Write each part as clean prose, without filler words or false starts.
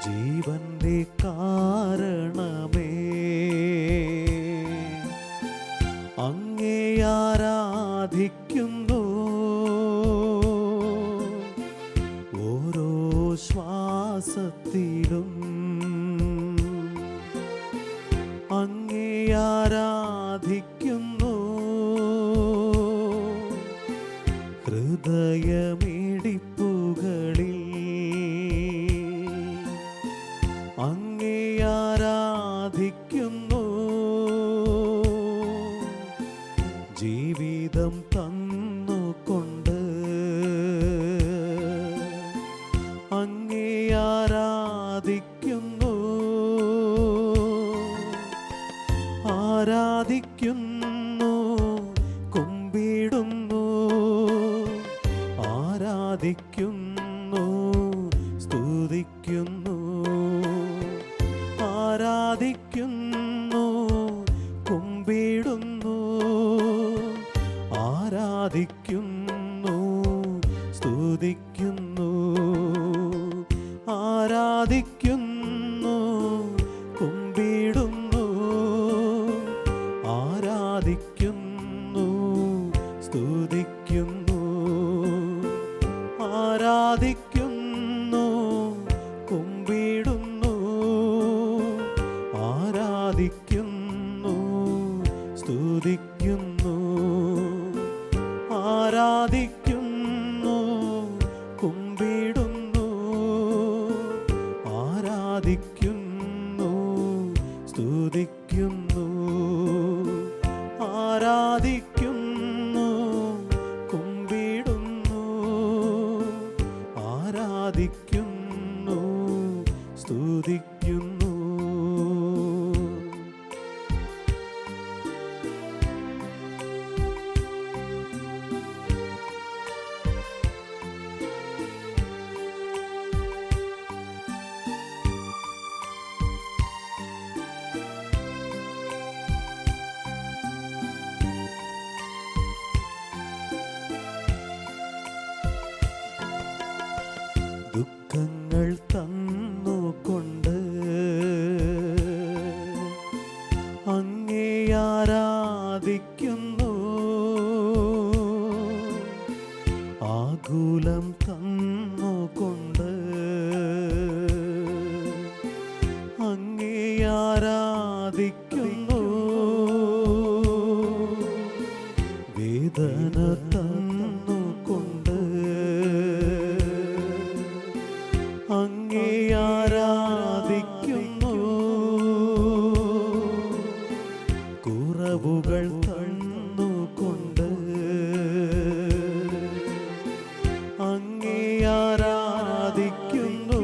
ജീവന്റെ കാരണമേ, അങ്ങേ ആരാധിക്കുന്നു. ഓരോ ശ്വാസത്തിലും അങ്ങേ ആരാധിക്കുന്നു. ഹൃദയമിടിപ്പുകളിൽ അങ്ങേ ആരാധിക്കുന്നു. ജീവിതം തന്നുകൊണ്ട് അങ്ങേ ആരാധിക്കുന്നു. ആരാധിക്കുന്നു, കുമ്പിടുന്നു, ആരാധിക്കുന്നു, സ്തുതിക്കുന്നു. ആരാധിക്കുന്നു, കുമ്പിടുന്നു, ആരാധിക്കുന്നു, സ്തുതിക്കുന്നു. ആരാധിക്കുന്നു, കുമ്പിടുന്നു, ആരാധിക്കുന്നു, സ്തുതിക്കുന്നു. ആരാധിക്കുന്നു, കുമ്പിടുന്നു, ആരാധിക്കുന്നു, സ്തുതിക്കുന്നു. ആരാധിക്കുന്നു, കുമ്പിടുന്നു, ആരാധിക്കുന്നു, സ്തുതിക്കുന്നു. ആരാധിക്കുന്നു, കുമ്പിടുന്നു, ആരാധിക്കുന്നു, സ്തുതിക്കുന്നു. ദുഃഖങ്ങൾ തന്നുകൊണ്ട് അങ്ങേ ആരാധിക്കുന്നു. ആകുലം തന്നുകൊണ്ട് അങ്ങേ ആരാധിക്കുന്നു. വേദന തന്നുകൊണ്ട് അങ്ങേ ആരാധിക്കുന്നു. കുറവുകൾ തന്നുകൊണ്ട് അങ്ങേ ആരാധിക്കുന്നു.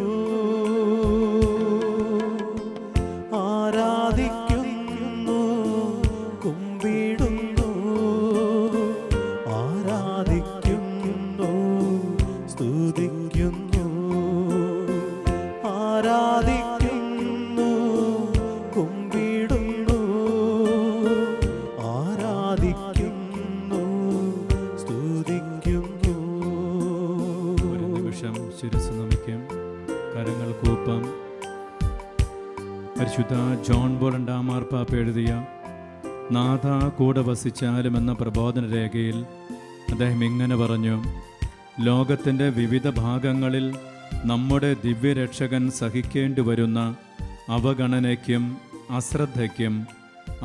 ആരാധിക്കുന്നു, കുമ്പിടുന്നു, ആരാധിക്കുന്നു, സ്തുതിക്കുന്നു. ആരാധിക്കുന്നു, കുമ്പിടുന്നു, ആരാധിക്കുന്നു, സ്തുതിക്കുന്നു. ഒരു നിമിഷം ശിരസ്സ് നമിക്കാം, കരങ്ങൾ കൂപ്പാം. പരിശുദ്ധ ജോൺ പോൾ രണ്ടാം മാർപ്പാപ്പ എഴുതിയ നാഥ കൂടെ വസിച്ചാലും എന്ന പ്രബോധന രേഖയിൽ അദ്ദേഹം ഇങ്ങനെ പറഞ്ഞു: ലോകത്തിൻ്റെ വിവിധ ഭാഗങ്ങളിൽ നമ്മുടെ ദിവ്യരക്ഷകൻ സഹിക്കേണ്ടി വരുന്ന അവഗണനയ്ക്കും അശ്രദ്ധയ്ക്കും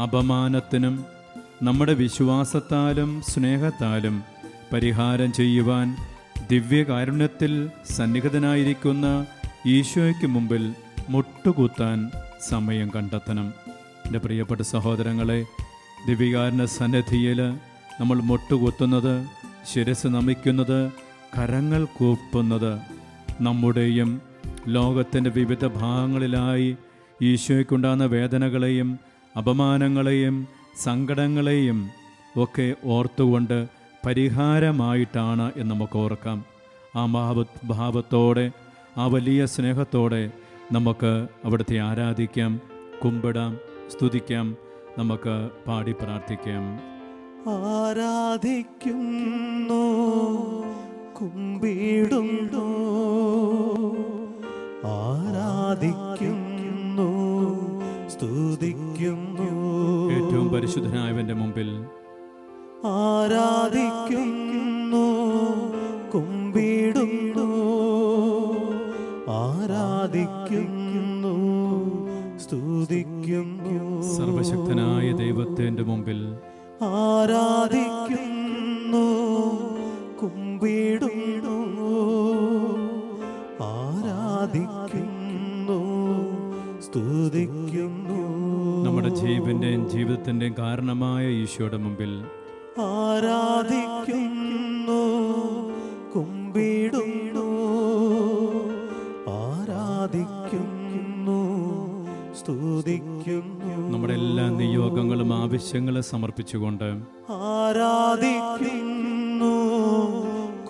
അപമാനത്തിനും നമ്മുടെ വിശ്വാസത്താലും സ്നേഹത്താലും പരിഹാരം ചെയ്യുവാൻ ദിവ്യകാരുണ്യത്തിൽ സന്നിഹിതനായിരിക്കുന്ന ഈശോയ്ക്ക് മുമ്പിൽ മുട്ടുകുത്താൻ സമയം കണ്ടെത്തണം. എൻ്റെ പ്രിയപ്പെട്ട സഹോദരങ്ങളെ, ദിവ്യകാരുണ്യ സന്നിധിയിൽ നമ്മൾ മുട്ടുകുത്തുന്നത്, ശിരസ് നമിക്കുന്നത്, കരങ്ങൾ കൂപ്പുന്നത് നമ്മുടെയും ലോകത്തിൻ്റെ വിവിധ ഭാഗങ്ങളിലായി ഈശോയ്ക്കുണ്ടാകുന്ന വേദനകളെയും അപമാനങ്ങളെയും സങ്കടങ്ങളെയും ഒക്കെ ഓർത്തുകൊണ്ട് പരിഹാരമായിട്ടാണ് എന്ന് നമുക്ക് ഓർക്കാം. ആ ഭാവത്തോടെ, ആ വലിയ സ്നേഹത്തോടെ നമുക്ക് അവിടുത്തെ ആരാധിക്കാം, കുമ്പിടാം, സ്തുതിക്കാം, നമുക്ക് പാടി പ്രാർത്ഥിക്കാം. ആരാധിക്കുന്നു, കുമ്പിടുന്നു, ആരാധിക്കുന്നു, ആരാധിക്കുന്നു സ്തുതിക്കുന്നു ഏറ്റവും പരിശുദ്ധനായവന്റെ മുമ്പിൽ ആരാധിക്കുന്നു കുമ്പിടുന്നു ആരാധിക്കുന്നു സ്തുതിക്കുന്നു സർവശക്തനായ ദൈവത്തിന്റെ മുമ്പിൽ ആരാധിക്കുന്നു കുമ്പിടുന്നു ആരാധിക്കുന്നു സ്തുതിക്കുന്നു നമ്മുടെ ജീവന്റെയും ജീവിതത്തിന്റെയും കാരണമായ ഈശോയുടെ മുമ്പിൽ ആരാധിക്കുന്നു കുമ്പിടുന്നു ആരാധിക്കുന്നു സ്തുതിക്കുന്നു നമ്മുടെ എല്ലാ നിയോഗങ്ങളും ആവശ്യങ്ങളും സമർപ്പിച്ചുകൊണ്ട് ആരാധിക്കുന്നു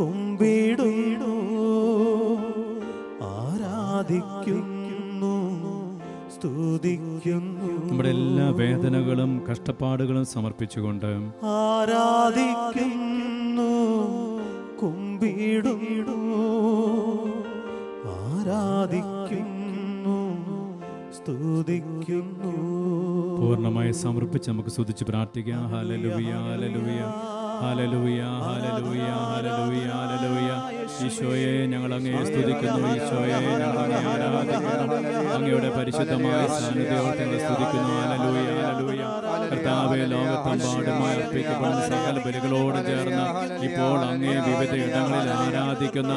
കുമ്പിടുന്നു ആരാധിക്കുന്നു സ്തുതിക്കുന്നു നമ്മുടെ എല്ലാ വേദനകളും കഷ്ടപ്പാടുകളും സമർപ്പിച്ചുകൊണ്ട് ആരാധിക്കുന്നു കുമ്പിടുന്നു ആരാധിക്കുന്നു സ്തുതിക്കുന്നു പൂർണ്ണമായി സമർപ്പിച്ച് നമുക്ക് സ്തുതിച്ച് പ്രാർത്ഥിക്കാം. ഹല്ലേലൂയ ഹല്ലേലൂയ ഹല്ലേലൂയ ഹല്ലേലൂയ ഹല്ലേലൂയ ഹല്ലേലൂയ. ഈശോയെ ഞങ്ങൾ അങ്ങയെ സ്തുതിക്കുന്നു, ഈശോയെ ഞങ്ങൾ അങ്ങയെ ആരാധിക്കുന്നു, അങ്ങയുടെ പരിശുദ്ധമായ സാന്നിധ്യത്തെ ഞങ്ങൾ സ്തുതിക്കുന്നു. ഹല്ലേലൂയ ഹല്ലേലൂയ. കർത്താവേ, ലോകത്തെമ്പാടുമായി അർപ്പിക്കപ്പെടുന്ന സകല ബലികളോട് ചേർന്ന് ഇപ്പോൾ അങ്ങയെ വിവിധ ഇടങ്ങളിൽ ആരാധിക്കുന്ന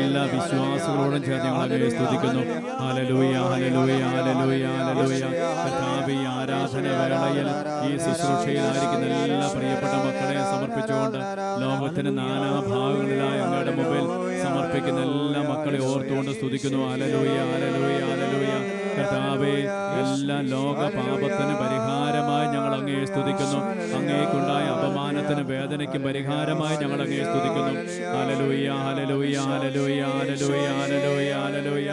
എല്ലാ വിശ്വാസികളോടും ചേർന്ന് ഞങ്ങൾ അങ്ങയെ സ്തുതിക്കുന്നു. ഹല്ലേലൂയ ഹല്ലേലൂയ ഹല്ലേലൂയ ഹല്ലേലൂയ. കർത്താവേ, ഈ ആരാധന വേളയിൽ ഈ ശുശ്രൂഷയിലായിരിക്കുന്ന എല്ലാ പ്രിയപ്പെട്ട മക്കളെ സമർപ്പിച്ചുകൊണ്ട് ലോകത്തിന്റെ നാനാഭാഗങ്ങളിലായ അങ്ങയുടെ മുമ്പിൽ സമർപ്പിക്കുന്ന എല്ലാ മക്കളെ ഓർത്തുകൊണ്ട് സ്തുതിക്കുന്നു. ഹല്ലേലൂയ ഹല്ലേലൂയ ഹല്ലേലൂയ. കർത്താവേ, എല്ലാ ലോക പാപത്തിന് പരിഹാരമായി ഞങ്ങൾ അങ്ങയെ സ്തുതിക്കുന്നു. അങ്ങേക്കുണ്ടായ അപമാനത്തിന് വേദനയ്ക്കും പരിഹാരമായി ഞങ്ങൾ അങ്ങയെ സ്തുതിക്കുന്നു. ഹല്ലേലൂയ ഹല്ലേലൂയ ഹല്ലേലൂയ ഹല്ലേലൂയ ഹല്ലേലൂയ ഹല്ലേലൂയ.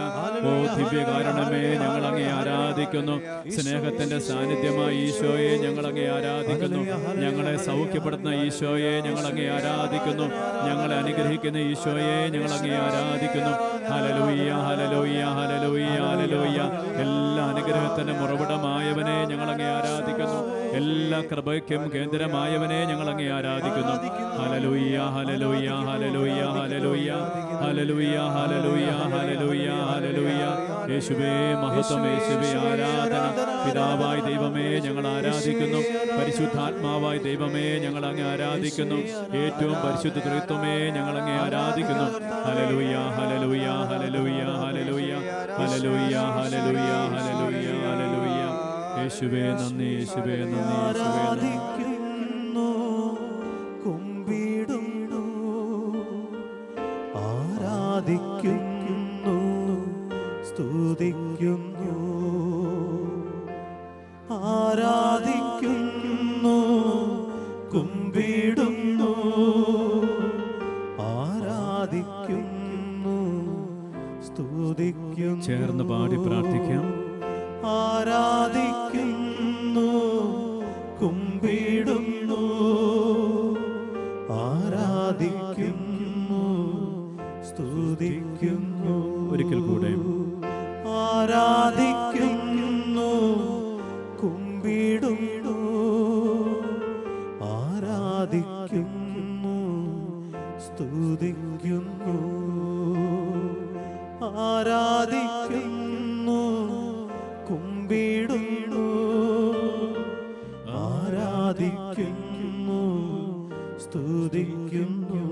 ഓ ദിവ്യകാരണമേ, ഞങ്ങൾ അങ്ങയെ ആരാധിക്കുന്നു. സ്നേഹത്തിന്റെ സാന്നിധ്യമായ ഈശോയെ ഞങ്ങൾ അങ്ങയെ ആരാധിക്കുന്നു. ഞങ്ങളെ സൗഖ്യപ്പെടുത്തുന്ന ഈശോയെ ഞങ്ങൾ അങ്ങയെ ആരാധിക്കുന്നു. ഞങ്ങളെ അനുഗ്രഹിക്കുന്ന ഈശോയെ ഞങ്ങൾ അങ്ങയെ ആരാധിക്കുന്നു. ഹല്ലേലൂയ ഹല്ലേലൂയ ഹല്ലേലൂയ ഹല്ലേലൂയ. എല്ലാ അനുഗ്രഹത്തിന്റെ ഉറവിടമായവനെ ഞങ്ങൾ അങ്ങയെ ആരാധിക്കുന്നു. എല്ലാ കൃപയ്ക്കും കേന്ദ്രമായവനെ ഞങ്ങൾ അങ്ങയെ ആരാധിക്കുന്നു. ഹല്ലേലൂയ ഹല്ലേലൂയ ഹല്ലേലൂയ ഹല്ലേലൂയ ഹല്ലേലൂയ ഹല്ലേലൂയ ഹല്ലേലൂയ ഹല്ലേലൂയ. യേശുവേ മഹത്വം, യേശുവേ ആരാധന. പിതാവായ ദൈവമേ ഞങ്ങൾ ആരാധിക്കുന്നു. പരിശുദ്ധാത്മാവായ ദൈവമേ ഞങ്ങൾ അങ്ങേ ആരാധിക്കുന്നു. ഏറ്റവും പരിശുദ്ധ ത്രിത്വമേ ഞങ്ങൾ അങ്ങേ ആരാധിക്കുന്നു. ഹല്ലേലൂയ ഹല്ലേലൂയ ഹല്ലേലൂയ ഹല്ലേലൂയ ഹല്ലേലൂയ ഹല്ലേലൂയ ഹല്ലേലൂയ ഹല്ലേലൂയ. യേശുവേ നന്ദി, യേശുവേ നന്ദി, യേശുവേ നന്ദി. കുമ്പിടുന്നു ആരാധിക്കുന്നു സ്തുതിക്കുന്നു ആരാധിക്കുന്നു കുമ്പിടുന്നു ആരാധിക്കുന്നു സ്തുതിക്കുന്നു. ചേർന്ന് പാടി പ്രാർത്ഥിക്കാം. ആരാധിക്കുന്നു കുമ്പിടുന്നു ആരാധിക്കുന്നു സ്തുതിക്കുന്നു. ഒരിക്കൽ കൂടെ ആരാധിക്കുന്നു കുമ്പിടുന്നു ആരാധിക്കുന്നു സ്തുതിക്കുന്നു ആരാധിക്കുന്നു കുമ്പിടുന്നു ആരാധിക്കുന്നു സ്തുതിക്കുന്നു.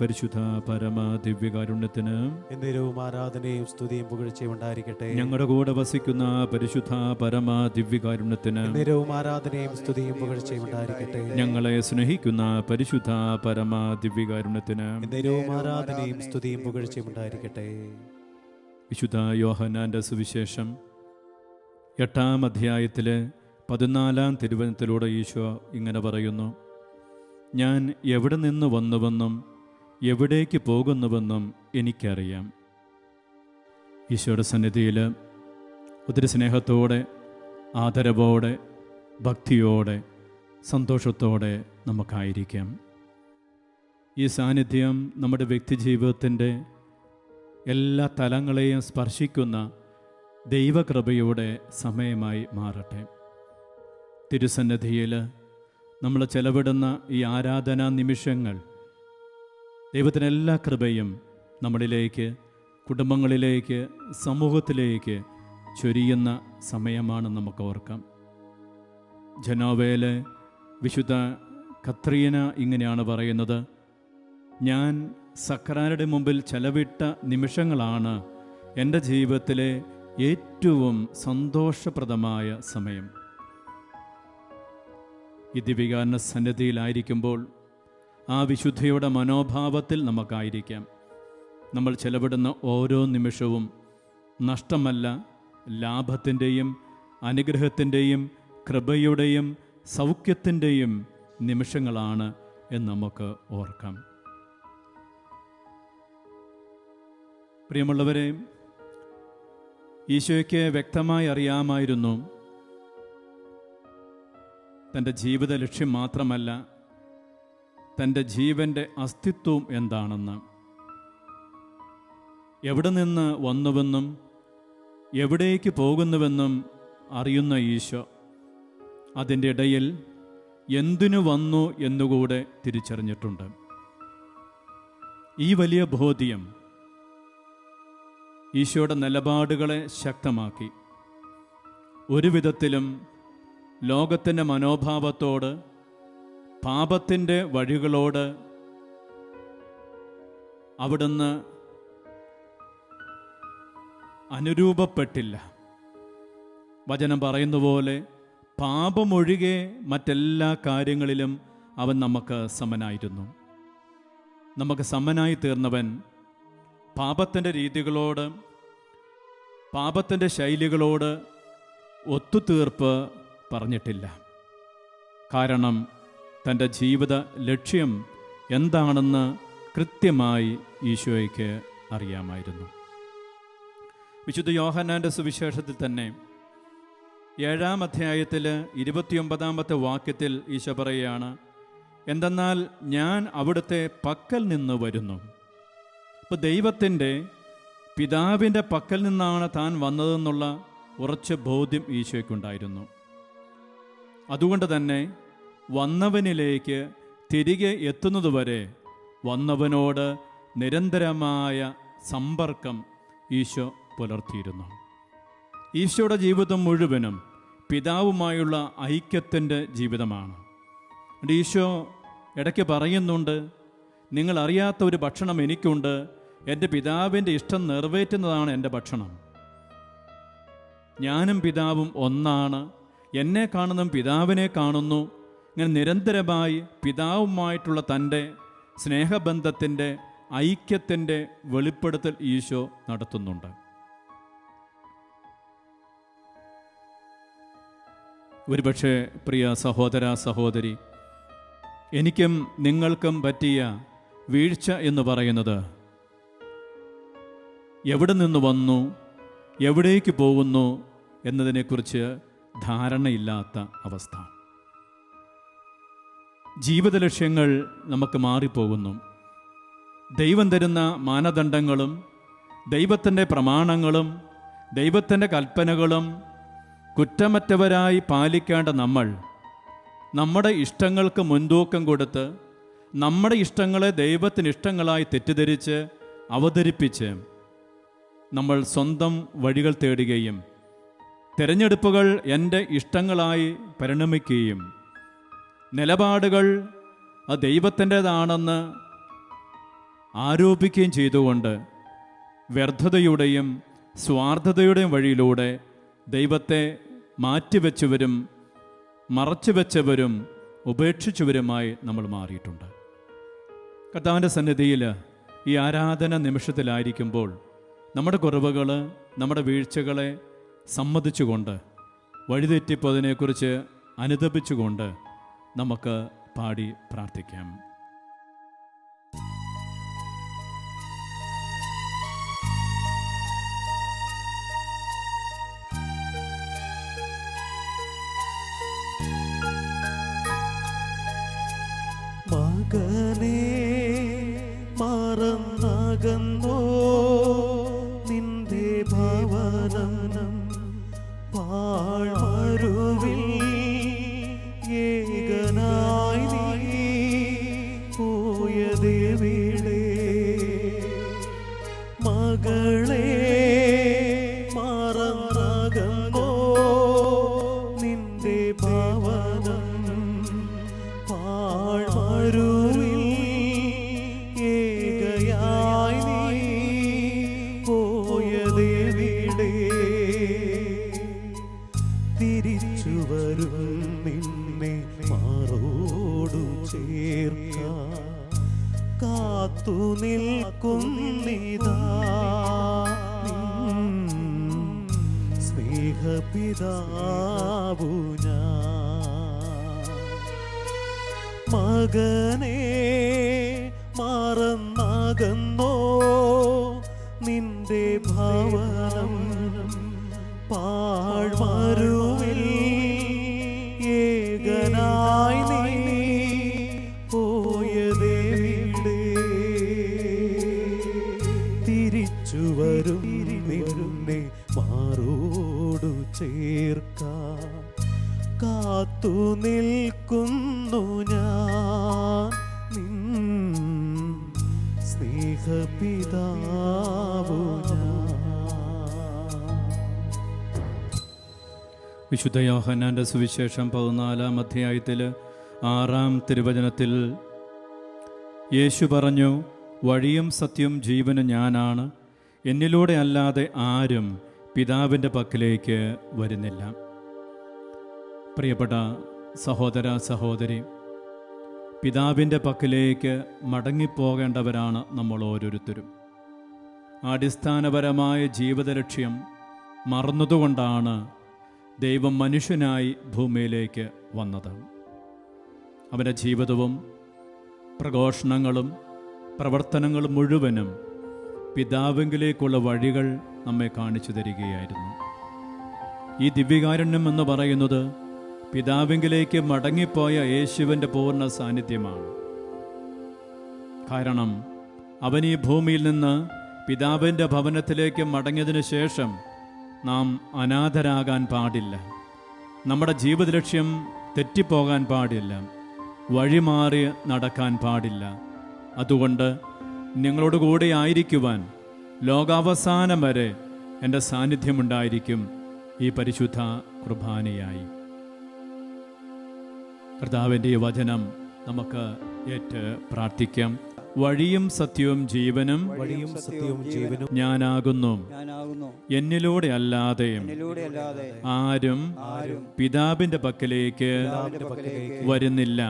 പരിശുദ്ധ പരമ ദിവ്യകാരുണ്യത്തിന് എന്നേരവും ആരാധനയും സ്തുതിയും പുകഴ്ചയും ഉണ്ടായിരിക്കട്ടെ. ഞങ്ങളുടെ കൂടെ വസിക്കുന്ന പരിശുദ്ധ പരമ ദിവ്യകാരുണ്യത്തിന് എന്നേരവും ആരാധനയും സ്തുതിയും പുകഴ്ചയും ഉണ്ടായിരിക്കട്ടെ. ഞങ്ങളെ സ്നേഹിക്കുന്ന പരിശുദ്ധ പരമ ദിവ്യകാരുണ്യത്തിന് എന്നേരവും ആരാധനയും സ്തുതിയും പുകഴ്ചയും ഉണ്ടായിരിക്കട്ടെ. വിശുദ്ധ യോഹന്നാന്റെ സുവിശേഷം 8-ാം അധ്യായത്തിലെ 14-ാം തിരുവചനത്തിലൂടെ ഈശോ ഇങ്ങനെ പറയുന്നു: ഞാൻ എവിടെ നിന്ന് വന്നുവെന്നും എവിടേക്ക് പോകുന്നുവെന്നും എനിക്കറിയാം. ഈശോയുടെ സന്നിധിയിൽ ഒത്തിരി സ്നേഹത്തോടെ, ആദരവോടെ, ഭക്തിയോടെ, സന്തോഷത്തോടെ നമുക്കായിരിക്കാം. ഈ സാന്നിധ്യം നമ്മുടെ വ്യക്തിജീവിതത്തിൻ്റെ എല്ലാ തലങ്ങളെയും സ്പർശിക്കുന്ന ദൈവകൃപയുടെ സമയമായി മാറട്ടെ. തിരുസന്നിധിയിൽ നമ്മൾ ചെലവിടുന്ന ഈ ആരാധനാ നിമിഷങ്ങൾ ദൈവത്തിന് എല്ലാ കൃപയും നമ്മളിലേക്ക്, കുടുംബങ്ങളിലേക്ക്, സമൂഹത്തിലേക്ക് ചൊരിയുന്ന സമയമാണ് നമുക്ക് ഓർക്കാം. ജനോവയിലെ വിശുദ്ധ കത്രീന ഇങ്ങനെയാണ് പറയുന്നത്: ഞാൻ സക്രാരുടെ മുമ്പിൽ ചെലവിട്ട നിമിഷങ്ങളാണ് എൻ്റെ ജീവിതത്തിലെ ഏറ്റവും സന്തോഷപ്രദമായ സമയം. ഈ ദിവികാരണ സന്നിധിയിലായിരിക്കുമ്പോൾ ആ വിശുദ്ധിയുടെ മനോഭാവത്തിൽ നമുക്കായിരിക്കാം. നമ്മൾ ചെലവിടുന്ന ഓരോ നിമിഷവും നഷ്ടമല്ല, ലാഭത്തിൻ്റെയും അനുഗ്രഹത്തിൻ്റെയും കൃപയുടെയും സൗഖ്യത്തിൻ്റെയും നിമിഷങ്ങളാണ് എന്ന് നമുക്ക് ഓർക്കാം. പ്രിയമുള്ളവരെ, ഈശോയ്ക്ക് വ്യക്തമായി അറിയാമായിരുന്നു തൻ്റെ ജീവിത ലക്ഷ്യം മാത്രമല്ല, തൻ്റെ ജീവൻ്റെ അസ്തിത്വം എന്താണെന്ന്. എവിടെ നിന്ന് വന്നുവെന്നും എവിടേക്ക് പോകുന്നുവെന്നും അറിയുന്ന ഈശോ അതിൻ്റെ ഇടയിൽ എന്തിനു വന്നു എന്നുകൂടെ തിരിച്ചറിഞ്ഞിട്ടുണ്ട്. ഈ വലിയ ബോധ്യം ഈശോയുടെ നിലപാടുകളെ ശക്തമാക്കി. ഒരു വിധത്തിലും ലോകത്തിൻ്റെ മനോഭാവത്തോട്, പാപത്തിൻ്റെ വഴികളോട് അവിടുന്ന് അനുരൂപപ്പെട്ടില്ല. വചനം പറയുന്ന പോലെ പാപമൊഴികെ മറ്റെല്ലാ കാര്യങ്ങളിലും അവൻ നമുക്ക് സമനായിരുന്നു. നമുക്ക് സമനായി തീർന്നവൻ പാപത്തിൻ്റെ രീതികളോട്, പാപത്തിൻ്റെ ശൈലികളോട് ഒത്തുതീർപ്പ് പറഞ്ഞിട്ടില്ല. കാരണം തൻ്റെ ജീവിത ലക്ഷ്യം എന്താണെന്ന് കൃത്യമായി ഈശോയ്ക്ക് അറിയാമായിരുന്നു. വിശുദ്ധ യോഹന്നാൻ്റെ സുവിശേഷത്തിൽ തന്നെ 7-ാം അധ്യായത്തിൽ 29-ാമത്തെ വാക്യത്തിൽ ഈശോ പറയുകയാണ്: എന്തെന്നാൽ ഞാൻ അവിടുത്തെ പക്കൽ നിന്ന് വരുന്നു. ഇപ്പോൾ ദൈവത്തിൻ്റെ പിതാവിൻ്റെ പക്കൽ നിന്നാണ് താൻ വന്നതെന്നുള്ള ഉറച്ച ബോധ്യം ഈശോയ്ക്കുണ്ടായിരുന്നു. അതുകൊണ്ട് തന്നെ വന്നവനിലേക്ക് തിരികെ എത്തുന്നതുവരെ വന്നവനോട് നിരന്തരമായ സമ്പർക്കം ഈശോ പുലർത്തിയിരുന്നു. ഈശോയുടെ ജീവിതം മുഴുവനും പിതാവുമായുള്ള ഐക്യത്തിൻ്റെ ജീവിതമാണ്. ഈശോ ഇടയ്ക്ക് പറയുന്നുണ്ട്, നിങ്ങൾ അറിയാത്ത ഒരു ഭക്ഷണം എനിക്കുണ്ട്, എൻ്റെ പിതാവിൻ്റെ ഇഷ്ടം നിറവേറ്റുന്നതാണ് എൻ്റെ ഭക്ഷണം. ഞാനും പിതാവും ഒന്നാണ്, എന്നെ കാണുന്നതും പിതാവിനെ കാണുന്നു. ഇങ്ങനെ നിരന്തരമായി പിതാവുമായിട്ടുള്ള തൻ്റെ സ്നേഹബന്ധത്തിൻ്റെ, ഐക്യത്തിൻ്റെ വെളിപ്പെടുത്തൽ ഈശോ നടത്തുന്നുണ്ട്. ഒരുപക്ഷെ പ്രിയ സഹോദര സഹോദരി, എനിക്കും നിങ്ങൾക്കും പറ്റിയ വീഴ്ച എന്ന് പറയുന്നത് എവിടെ നിന്ന് വന്നു, എവിടേക്ക് പോകുന്നു എന്നതിനെക്കുറിച്ച് ധാരണയില്ലാത്ത അവസ്ഥ. ജീവിത ലക്ഷ്യങ്ങൾ നമുക്ക് മാറിപ്പോകുന്നു. ദൈവം തരുന്ന മാനദണ്ഡങ്ങളും ദൈവത്തിൻ്റെ പ്രമാണങ്ങളും ദൈവത്തിൻ്റെ കൽപ്പനകളും കുറ്റമറ്റവരായി പാലിക്കേണ്ട നമ്മൾ നമ്മുടെ ഇഷ്ടങ്ങൾക്ക് മുൻതൂക്കം കൊടുത്ത് നമ്മുടെ ഇഷ്ടങ്ങളെ ദൈവത്തിന് ഇഷ്ടങ്ങളായി തെറ്റിദ്ധരിച്ച് അവതരിപ്പിച്ച് നമ്മൾ സ്വന്തം വഴികൾ തേടുകയും തിരഞ്ഞെടുപ്പുകൾ എൻ്റെ ഇഷ്ടങ്ങളായി പരിണമിക്കുകയും നിലപാടുകൾ അത് ദൈവത്തിൻ്റെതാണെന്ന് ആരോപിക്കുകയും ചെയ്തുകൊണ്ട് വ്യർത്ഥതയുടെയും സ്വാർത്ഥതയുടെയും വഴിയിലൂടെ ദൈവത്തെ മാറ്റിവെച്ചവരും മറച്ചുവെച്ചവരും ഉപേക്ഷിച്ചവരുമായി നമ്മൾ മാറിയിട്ടുണ്ട്. കർത്താവിൻ്റെ സന്നിധിയിൽ ഈ ആരാധന നിമിഷത്തിലായിരിക്കുമ്പോൾ നമ്മുടെ കുറവുകൾ, നമ്മുടെ വീഴ്ചകളെ സമ്മതിച്ചുകൊണ്ട് വഴിതെറ്റിപ്പോയതിനെക്കുറിച്ച് അനുതപിച്ചുകൊണ്ട് നമുക്ക് പാടി പ്രാർത്ഥിക്കാം. മകനേ മറന്നകന്നോ ഭവനം പാഴ്മരുവിൽ ഏകനായി നീ പോയതെവിടെ? മകളെ മറന്നകന്നോ നിന്റെ ഭവനം പാഴ്മരുവിൽ ഏകയായി നീ പോയതെവിടെ? തിരിച്ചു വരും നിന്നെ മാറോടു ചേർക്കാൻ കാത്തു നിൽക്കുന്നിതാ സ്നേഹപിതാവു ഞാൻ. മകനെ മറന്നകന്നോ നിന്റെ ഭവനം പാഴ്മരുവിൽ ഏകനായി നീ പോയതെവിടെ? തിരിച്ചു വരും നിന്നെ മാറോടു ചേർക്കാൻ കാത്തു നിൽക്കുന്നു ഞാൻ നിൻ സ്നേഹപിതാവു ഞാൻ. വിശുദ്ധ യോഹന്നാന്റെ സുവിശേഷം 14-ാം അധ്യായത്തിൽ 6-ാം തിരുവചനത്തിൽ യേശു പറഞ്ഞു, വഴിയും സത്യവും ജീവനും ഞാനാണ്, എന്നിലൂടെ അല്ലാതെ ആരും പിതാവിൻ്റെ പക്കലേക്ക് വരുന്നില്ല. പ്രിയപ്പെട്ട സഹോദര സഹോദരി, പിതാവിൻ്റെ പക്കലേക്ക് മടങ്ങിപ്പോകേണ്ടവരാണ് നമ്മൾ ഓരോരുത്തരും. അടിസ്ഥാനപരമായ ജീവിത ലക്ഷ്യം മറന്നതുകൊണ്ടാണ് ദൈവം മനുഷ്യനായി ഭൂമിയിലേക്ക് വന്നത്. അവൻ്റെ ജീവിതവും പ്രഘോഷണങ്ങളും പ്രവർത്തനങ്ങളും മുഴുവനും പിതാവിങ്കിലേക്കുള്ള വഴികൾ നമ്മെ കാണിച്ചു തരികയായിരുന്നു. ഈ ദിവ്യകാരുണ്യം എന്ന് പറയുന്നത് പിതാവിങ്കിലേക്ക് മടങ്ങിപ്പോയ യേശുവിൻ്റെ പൂർണ്ണ സാന്നിധ്യമാണ്. കാരണം അവൻ ഈ ഭൂമിയിൽ നിന്ന് പിതാവിൻ്റെ ഭവനത്തിലേക്ക് മടങ്ങിയതിനു ശേഷം നാം അനാഥരാകാൻ പാടില്ല. നമ്മുടെ ജീവിത ലക്ഷ്യം തെറ്റിപ്പോകാൻ പാടില്ല. വഴിമാറി നടക്കാൻ പാടില്ല. അതുകൊണ്ട് നിങ്ങളോട് കൂടെ ആയിരിക്കുവാൻ ലോകാവസാനം വരെ എൻ്റെ സാന്നിധ്യമുണ്ടായിരിക്കും ഈ പരിശുദ്ധ കുർബാനയായി. കർത്താവിൻ്റെ ഈ വചനം നമുക്ക് ഏറ്റ് പ്രാർത്ഥിക്കാം. വഴിയും സത്യവും ജീവനും ഞാനാകുന്നു, എന്നിലൂടെ അല്ലാതെ ആരും പിതാവിന്റെ പക്കലേക്ക് വരുന്നില്ല.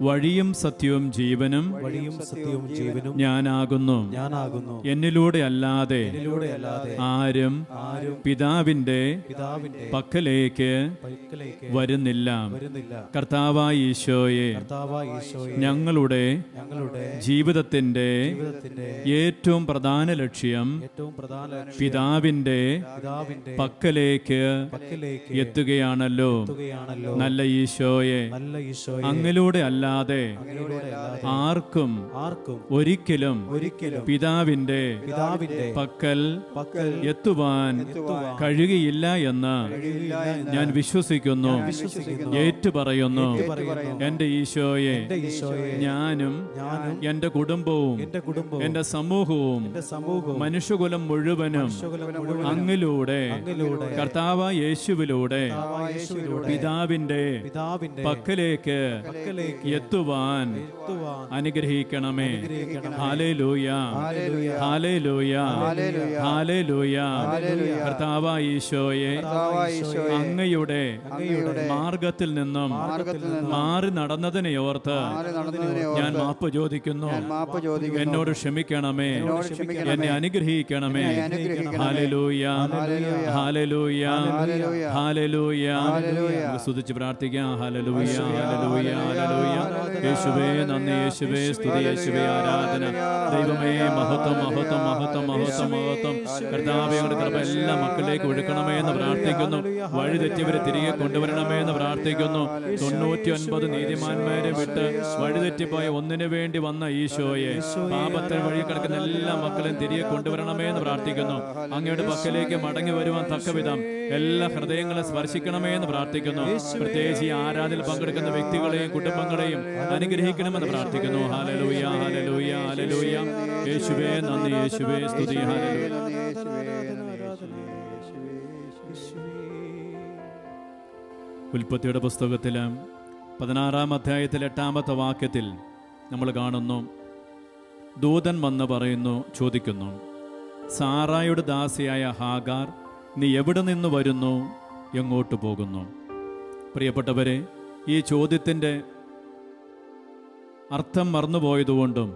വഴിയും സത്യവും ജീവനും ഞാനാകുന്നു, എന്നിലൂടെ അല്ലാതെ ആരും പിതാവിന്റെ പക്കലേക്ക് വരുന്നില്ല. കർത്താവായ ഈശോയെ, ഞങ്ങളുടെ ജീവിതത്തിന്റെ ഏറ്റവും പ്രധാന ലക്ഷ്യം പിതാവിന്റെ പക്കലേക്ക് എത്തുകയാണല്ലോ. നല്ല ഈശോയെ, അങ്ങിലൂടെ അല്ലാതെ ആർക്കും ഒരിക്കലും പിതാവിന്റെ പക്കൽ എത്തുവാൻ കഴിയുകയില്ല എന്ന് ഞാൻ വിശ്വസിക്കുന്നു, ഏറ്റുപറയുന്നു. എന്റെ ഈശോയെ, ഞാനും എന്റെ കുടുംബവും എന്റെ സമൂഹവും മനുഷ്യകുലം മുഴുവനും അങ്ങിലൂടെ കർത്താവായ യേശുവിലൂടെ പിതാവിന്റെ പക്കലേക്ക് എത്തുവാൻ അനുഗ്രഹിക്കണമേ. ഹല്ലേലൂയ, ഹല്ലേലൂയ, ഹല്ലേലൂയ. കർത്താവായ ഈശോയെ, അങ്ങയുടെ മാർഗത്തിൽ നിന്നും മാറി നടന്നതിനെ ഓർത്ത് ഞാൻ മാപ്പ് ചോദിക്കുന്നു. എന്നോട് ക്ഷമിക്കണമേ, എന്നെ അനുഗ്രഹിക്കണമേ. ഹല്ലേലൂയ, ഹല്ലേലൂയ, ഹല്ലേലൂയ. സ്തുതിച്ച് പ്രാർത്ഥിക്കാം. ഹല്ലേലൂയ, ഹല്ലേലൂയ, ഹല്ലേലൂയ. യേശുവേ നന്ദി, യേശുവേ സ്തുതി, യേശുവേ ആരാധന. ദൈവമേ മഹത്വം, മഹത്വം, മഹത്വം, മഹത്വം, മഹത്വം. കർത്താവേ, കൃപ എല്ലാ മക്കളിലേക്ക് ഒഴുക്കണമേ എന്ന് പ്രാർത്ഥിക്കുന്നു. വഴിതെറ്റിയവരെ തിരികെ കൊണ്ടുവരണമേ എന്ന് പ്രാർത്ഥിക്കുന്നു. 99 നീതിമാന്മാരെ വിട്ട് വഴിതെറ്റിപ്പോയ ഒന്നിനു വേണ്ടി വന്ന ഈശോയെ, പാപത്തിൽ വഴി കിടക്കുന്ന എല്ലാ മക്കളെയും തിരികെ കൊണ്ടുവരണമേ എന്ന് പ്രാർത്ഥിക്കുന്നു. അങ്ങയുടെ പക്കലേക്ക് മടങ്ങി വരുവാൻ തക്കവിധം എല്ലാ ഹൃദയങ്ങളെ സ്പർശിക്കണമേ എന്ന് പ്രാർത്ഥിക്കുന്നു. പ്രത്യേകിച്ച് ഈ ആരാധനയിൽ പങ്കെടുക്കുന്ന വ്യക്തികളെയും കുടുംബങ്ങളെയും അനുഗ്രഹിക്കണമെന്ന് പ്രാർത്ഥിക്കുന്നു. ഹല്ലേലൂയ, ഹല്ലേലൂയ, ഹല്ലേലൂയ. യേശുവേ നന്ദി, യേശുവേ സ്തുതി. ഹല്ലേലൂയ. ഉൽപ്പത്തിയുടെ പുസ്തകത്തിൽ 16-ാം അധ്യായത്തിൽ 8-ാമത്തെ വാക്യത്തിൽ നമ്മൾ കാണുന്നു, ദൂതൻ വന്ന് പറയുന്നു, ചോദിക്കുന്നു, സാറായുടെ ദാസിയായ ഹാഗാർ, നീ എവിടെ നിന്ന് വരുന്നു, എങ്ങോട്ട് പോകുന്നു? പ്രിയപ്പെട്ടവരെ, ഈ ചോദ്യത്തിൻ്റെ അർത്ഥം മറന്നുപോയതുകൊണ്ടും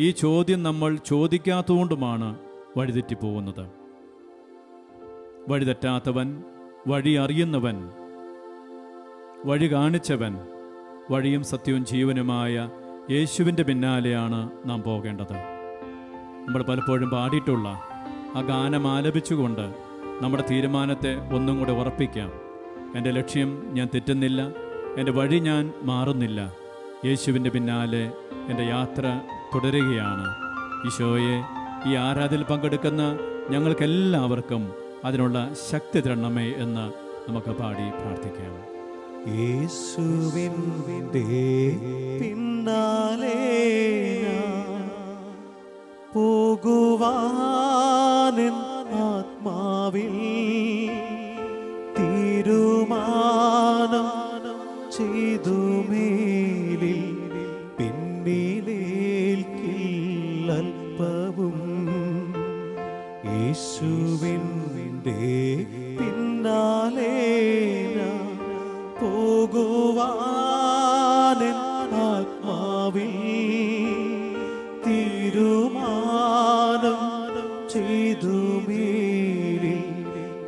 ഈ ചോദ്യം നമ്മൾ ചോദിക്കാത്തതുകൊണ്ടുമാണ് വഴിതെറ്റിപ്പോകുന്നത്. വഴിതെറ്റാത്തവൻ, വഴി അറിയുന്നവൻ, വഴി കാണിച്ചവൻ, വഴിയും സത്യവും ജീവനുമായ യേശുവിൻ്റെ പിന്നാലെയാണ് നാം പോകേണ്ടത്. നമ്മൾ പലപ്പോഴും പാടിയിട്ടുള്ള ആ ഗാനം ആലപിച്ചുകൊണ്ട് നമ്മുടെ തീരുമാനത്തെ ഒന്നും കൂടെ ഉറപ്പിക്കാം. എൻ്റെ ലക്ഷ്യം ഞാൻ തെറ്റുന്നില്ല, എൻ്റെ വഴി ഞാൻ മാറുന്നില്ല, യേശുവിൻ്റെ പിന്നാലെ എൻ്റെ യാത്ര തുടരുകയാണ്. ഈശോയെ, ഈ ആരാധനയിൽ പങ്കെടുക്കുന്ന ഞങ്ങൾക്കെല്ലാവർക്കും അതിനുള്ള ശക്തി തരണമേ എന്ന് നമുക്ക് പാടി പ്രാർത്ഥിക്കാം. യേശുവിൻ്റെ പിന്നാലെ പോകുവാൻ ആത്മാവിൽ തീരുമാനം ചെയ്തു, മേലിൽ പിന്നിലേൽക്കില്ലൽപ്പവും. യേശുവിൻ്റെ പിന്നാലെ പോകുവാൻ ആത്മാവിൽ തീരുമാനം ചെയ്തു, മേലിൽ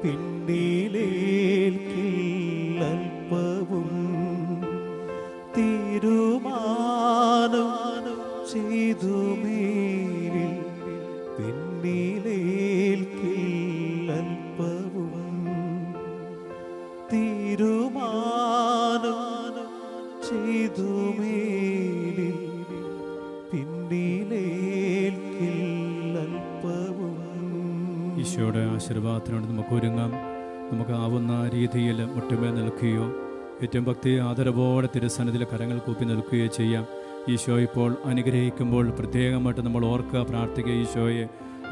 പിന്നിലേൽക്കില്ലൽപ്പവും. തീരുമാനം ചെയ്തു, മേലിൽ പിന്നിലേൽക്കില്ലൽപ്പവും. തീരുമാനം ചെയ്തു, മേലിൽ പിന്നിലേൽക്കില്ലൽപ്പവും. ഈശോയുടെ ആശീർവാദത്തിനോട് നമുക്ക് ഒരുങ്ങാം. നമുക്ക് ആവുന്ന രീതിയിൽ മുട്ടുമേ നിൽക്കുകയോ ഏറ്റവും ഭക്തി ആദരവോടെ തിരുസന്നിധിയിൽ കരങ്ങൾ കൂപ്പി നിൽക്കുകയോ ചെയ്യാം. ഈശോ ഇപ്പോൾ അനുഗ്രഹിക്കുമ്പോൾ പ്രത്യേകമായിട്ട് നമ്മൾ ഓർക്കുക, പ്രാർത്ഥിക്കുക. ഈശോയെ,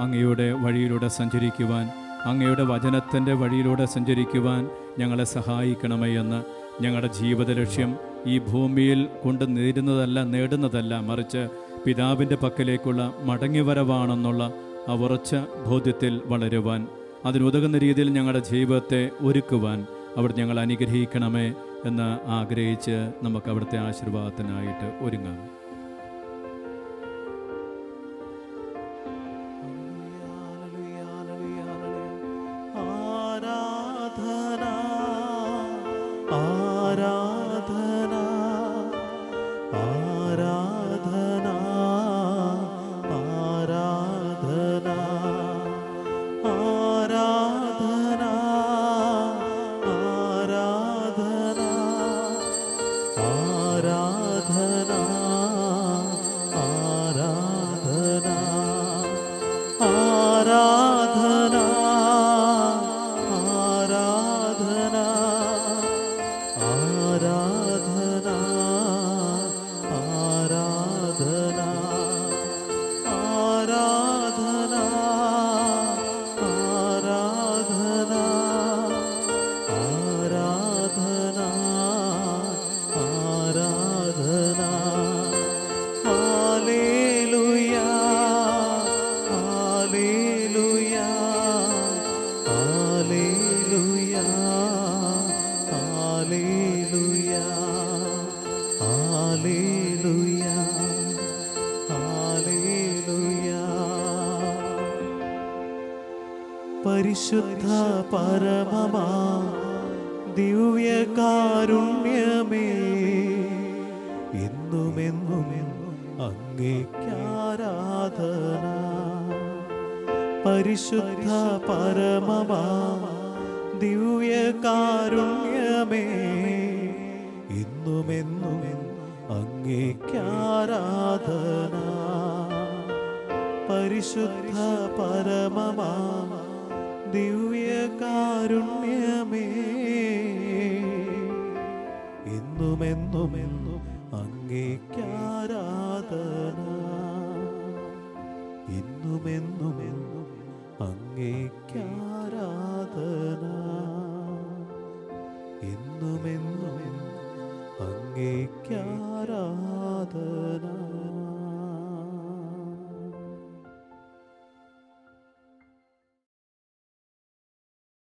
അങ്ങയുടെ വഴിയിലൂടെ സഞ്ചരിക്കുവാൻ, അങ്ങയുടെ വചനത്തിൻ്റെ വഴിയിലൂടെ സഞ്ചരിക്കുവാൻ ഞങ്ങളെ സഹായിക്കണമേ എന്ന്. ഞങ്ങളുടെ ജീവിത ലക്ഷ്യം ഈ ഭൂമിയിൽ കൊണ്ട് നേടുന്നതല്ല, മറിച്ച് പിതാവിൻ്റെ പക്കലേക്കുള്ള മടങ്ങിവരവാണെന്നുള്ള ആ ഉറച്ച ബോധ്യത്തിൽ വളരുവാൻ, അതിനുതകുന്ന രീതിയിൽ ഞങ്ങളുടെ ജീവിതത്തെ ഒരുക്കുവാൻ അവിടെ ഞങ്ങൾ അനുഗ്രഹിക്കണമേ എന്ന് ആഗ്രഹിച്ച് നമുക്ക് അവിടുത്തെ ആശീർവാദത്തിനായിട്ട് ഒരുങ്ങാം. പരിശുദ്ധ പരമമാ ദിവ്യകാരുണ്യമേ, എന്നുമെന്നും അങ്ങേക്കാരാധന. പരിശുദ്ധ പരമമാ ദിവ്യകാരുണ്യമേ, എന്നുമെന്നും അങ്ങേക്കാരാധന. പരിശുദ്ധ പരമമാ ദിവ്യകാരുണ്യമേ, എന്നുമെന്നുമെന്നും അങ്ങേക്കാരാധന. എന്നുമെന്നുമെന്നും അങ്ങേക്കാരാധന. എന്നുമെന്നും അങ്ങേക്കാരാധന.